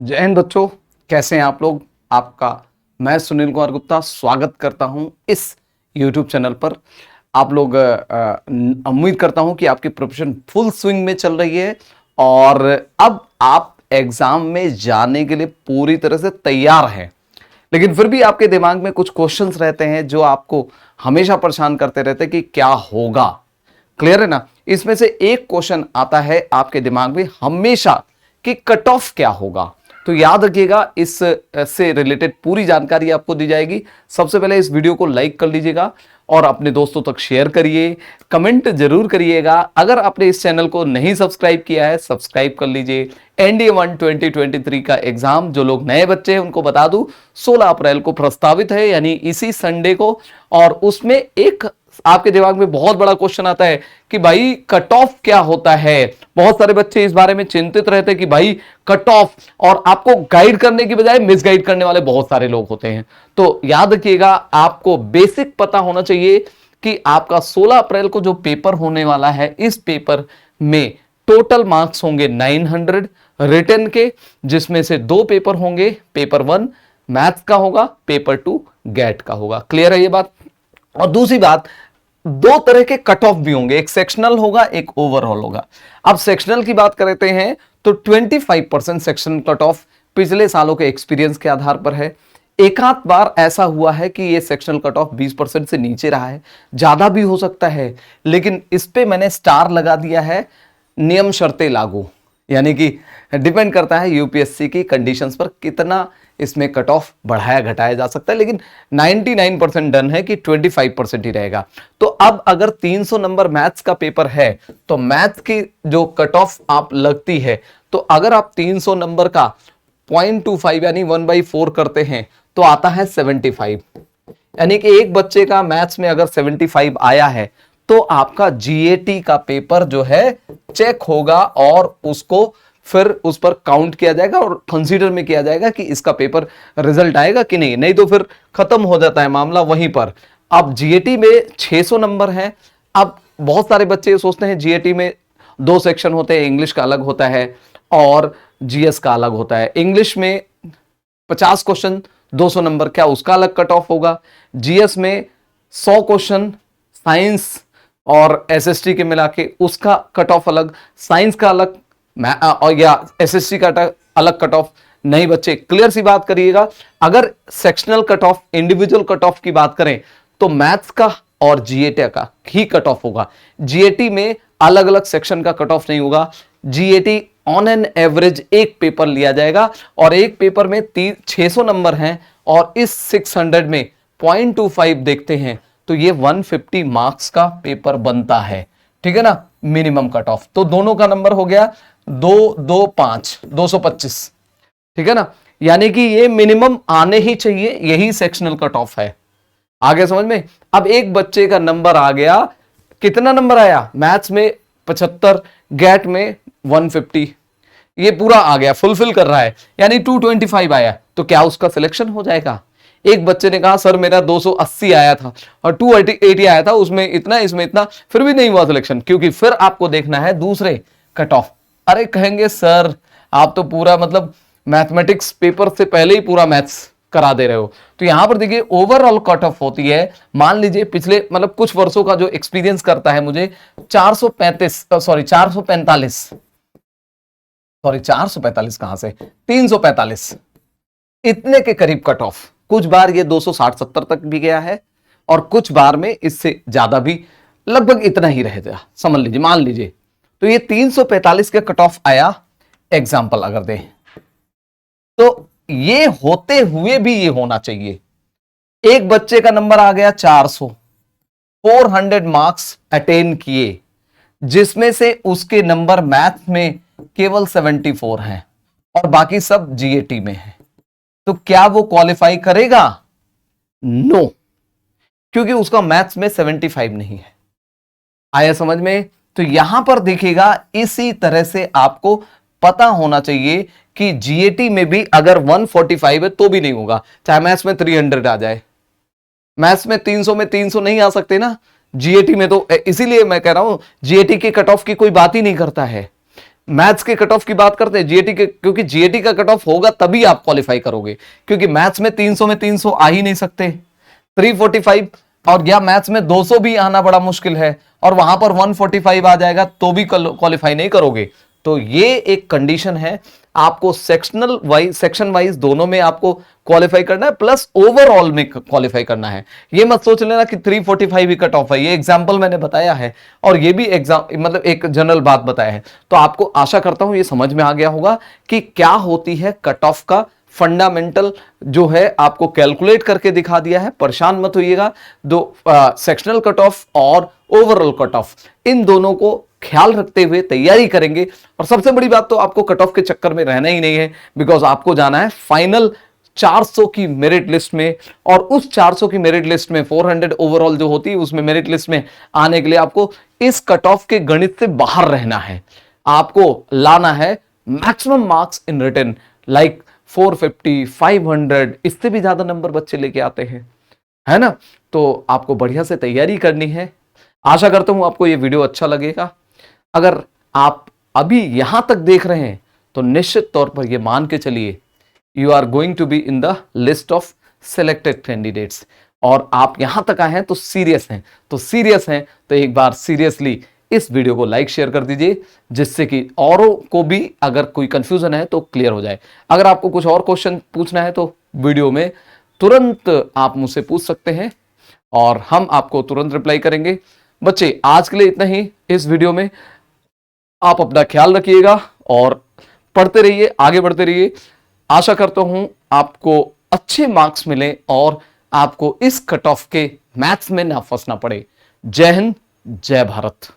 जय हिंद बच्चों, कैसे हैं आप लोग। आपका मैं सुनील कुमार गुप्ता स्वागत करता हूं इस YouTube चैनल पर। आप लोग उम्मीद करता हूं कि आपकी प्रिपरेशन फुल स्विंग में चल रही है और अब आप एग्जाम में जाने के लिए पूरी तरह से तैयार हैं। लेकिन फिर भी आपके दिमाग में कुछ क्वेश्चंस रहते हैं जो आपको हमेशा परेशान करते रहते हैं कि क्या होगा। क्लियर है ना। इसमें से एक क्वेश्चन आता है आपके दिमाग में हमेशा कि कट ऑफ क्या होगा। तो याद रखिएगा, इस से रिलेटेड पूरी जानकारी आपको दी जाएगी। सबसे पहले इस वीडियो को लाइक कर लीजिएगा और अपने दोस्तों तक शेयर करिए, कमेंट जरूर करिएगा। अगर आपने इस चैनल को नहीं सब्सक्राइब किया है, सब्सक्राइब कर लीजिए। एनडीए 1 2023 का एग्जाम जो लोग नए बच्चे हैं उनको बता दूं, 16 अप्रैल को प्रस्तावित है, यानी इसी संडे को। और उसमें एक आपके दिमाग में बहुत बड़ा क्वेश्चन आता है कि भाई कट ऑफ क्या होता है। बहुत सारे बच्चे इस बारे में चिंतित रहते हैं कि भाई कट ऑफ, और आपको गाइड करने की बजाय मिसगाइड करने वाले बहुत सारे लोग होते हैं। तो याद रखिएगा, आपको बेसिक पता होना चाहिए कि आपका 16 अप्रैल को जो पेपर होने वाला है, इस पेपर में टोटल मार्क्स होंगे 900 रिटन के, जिसमें से 2 पेपर होंगे। पेपर 1 मैथ्स का होगा, पेपर 2 गैट का होगा। क्लियर है ये बात। और दूसरी बात, 2 तरह के कट ऑफ भी होंगे, एक सेक्शनल होगा, एक ओवरऑल होगा। अब सेक्शनल की बात करते हैं तो 25% सेक्शनल कट ऑफ पिछले सालों के एक्सपीरियंस के आधार पर है। एक आध बार ऐसा हुआ है कि ये सेक्शनल कट ऑफ 20% से नीचे रहा है, ज्यादा भी हो सकता है, लेकिन इस पे मैंने स्टार लगा दिया है, नियम शर्तें लागू। यानी कि डिपेंड करता है यूपीएससी की कंडीशंस पर कितना इसमें कट ऑफ बढ़ाया घटाया जा सकता है, लेकिन 99% डन है कि 25% ही रहेगा। तो अब अगर 300 नंबर मैथ्स का पेपर है तो मैथ्स की जो कट ऑफ आप लगती है, तो अगर आप 300 नंबर का 0.25 यानी 1/4 करते हैं तो आता है 75। यानी कि एक बच्चे का मैथ्स में अगर 75 आया है तो आपका जीएटी का पेपर जो है चेक होगा और उसको फिर उस पर काउंट किया जाएगा और कंसीडर में किया जाएगा कि इसका पेपर रिजल्ट आएगा कि नहीं। नहीं तो फिर खत्म हो जाता है मामला वहीं पर। अब जीएटी में 600 नंबर हैं। अब बहुत सारे बच्चे सोचते हैं जीएटी में 2 सेक्शन होते हैं, इंग्लिश का अलग होता है और जीएस का अलग होता है। इंग्लिश में 50 क्वेश्चन 200 नंबर, क्या उसका अलग कट ऑफ होगा। जीएस में 100 क्वेश्चन, साइंस और एसएसटी के मिला के उसका कट ऑफ अलग, साइंस का अलग और या एसएसटी का अलग कट ऑफ। नहीं बच्चे, क्लियर सी बात करिएगा, अगर sectional cut off, individual cut off की बात करें तो मैथ्स का और जीएटी का ही कट ऑफ होगा। जीएटी में अलग अलग सेक्शन का कट ऑफ नहीं होगा। जीएटी ऑन एन एवरेज एक पेपर लिया जाएगा और एक पेपर में 600 नंबर हैं और इस 600 में 0.25 देखते हैं तो ये 150 मार्क्स का पेपर बनता है। ठीक है ना, मिनिमम कट ऑफ। तो दोनों का नंबर हो गया 225 225। ठीक है ना, यानी कि ये मिनिमम आने ही चाहिए, यही सेक्शनल कट ऑफ है। आगे समझ में। अब एक बच्चे का नंबर आ गया, कितना नंबर आया मैथ्स में 75, गैट में 150, ये पूरा आ गया, फुलफिल कर रहा है, यानी 225 आया, तो क्या उसका सिलेक्शन हो जाएगा। एक बच्चे ने कहा सर मेरा 280 आया था और 280 आया था, उसमें इतना इसमें इतना, फिर भी नहीं हुआ सिलेक्शन, क्योंकि फिर आपको देखना है दूसरे कट ऑफ। अरे कहेंगे सर आप तो पूरा मतलब मैथमेटिक्स पेपर से पहले ही पूरा मैथ्स करा दे रहे हो। तो यहां पर देखिए ओवरऑल कट ऑफ होती है। मान लीजिए पिछले मतलब कुछ वर्षों का जो एक्सपीरियंस करता है मुझे 445 कहां से 345 इतने के करीब कट ऑफ। कुछ बार ये 260-70 तक भी गया है और कुछ बार में इससे ज्यादा भी, लगभग इतना ही रह गया समझ लीजिए, मान लीजिए। तो ये 345 के कट ऑफ आया। एग्जाम्पल अगर दें तो ये होते हुए भी ये होना चाहिए। एक बच्चे का नंबर आ गया 400, 400 मार्क्स अटेन किए, जिसमें से उसके नंबर मैथ में केवल 74 हैं और बाकी सब जीएटी में है। तो क्या वो क्वालिफाई करेगा? नो, क्योंकि उसका मैथ्स में 75 नहीं है। आया समझ में। तो यहां पर देखिएगा, इसी तरह से आपको पता होना चाहिए कि जीएटी में भी अगर 145 है तो भी नहीं होगा, चाहे मैथ्स में 300 आ जाए। मैथ्स में 300 में 300 नहीं आ सकते ना, जीएटी में तो। इसीलिए मैं कह रहा हूं जीएटी के कट ऑफ की कोई बात ही नहीं करता है। मैथ्स के कट ऑफ की बात करते हैं, जीएटी के, क्योंकि जीएटी का कट ऑफ होगा तभी आप क्वालिफाई करोगे, क्योंकि मैथ्स में 300 में 300 आ ही नहीं सकते, 345, और या मैथ्स में 200 भी आना बड़ा मुश्किल है, और वहां पर 145 आ जाएगा तो भी क्वालिफाई नहीं करोगे। तो ये एक कंडीशन है, आपको सेक्शनल वाइज, सेक्शन वाइज दोनों में आपको क्वालिफाई करना है, प्लस ओवरऑल में क्वालिफाई करना है। ये मत सोच लेना कि 345 ही कट ऑफ है, ये एग्जांपल मैंने बताया है, और ये भी एग्जाम मतलब एक जनरल बात बताया है। तो आपको आशा करता हूं ये समझ में आ गया होगा कि क्या होती है कट ऑफ का फंडामेंटल जो है, आपको कैलकुलेट करके दिखा दिया है, परेशान मत होइएगा। दो सेक्शनल कट ऑफ और ओवरऑल कट ऑफ, इन दोनों को ख्याल रखते हुए तैयारी करेंगे। और सबसे बड़ी बात तो आपको कट ऑफ के चक्कर में रहना ही नहीं है, बिकॉज आपको जाना है फाइनल 400 की मेरिट लिस्ट में, और उस 400 की मेरिट लिस्ट में 400 ओवरऑल जो होती है, उसमें मेरिट लिस्ट में आने के लिए आपको इस कट ऑफ के गणित से बाहर रहना है। आपको लाना है maximum marks in written, like 450, 500, इससे भी ज्यादा नंबर बच्चे लेके आते हैं, है ना। तो आपको बढ़िया से तैयारी करनी है। आशा करता हूं आपको ये वीडियो अच्छा लगेगा। अगर आप अभी यहां तक देख रहे हैं तो निश्चित तौर पर ये मान के चलिए, you are going to be in the list of selected candidates. और आप यहां तक आए हैं तो सीरियस हैं, तो एक बार सीरियसली इस वीडियो को लाइक शेयर कर दीजिए, जिससे कि औरों को भी अगर कोई कंफ्यूजन है तो क्लियर हो जाए। अगर आपको कुछ और क्वेश्चन पूछना है तो वीडियो में तुरंत आप मुझसे पूछ सकते हैं, और हम आपको तुरंत रिप्लाई करेंगे। बच्चे, आज के लिए इतना ही इस वीडियो में। आप अपना ख्याल रखिएगा और पढ़ते रहिए, आगे बढ़ते रहिए। आशा करता हूं आपको अच्छे मार्क्स मिले और आपको इस कट ऑफ के मैथ्स में ना फंसना पड़े। जय हिंद, जय भारत।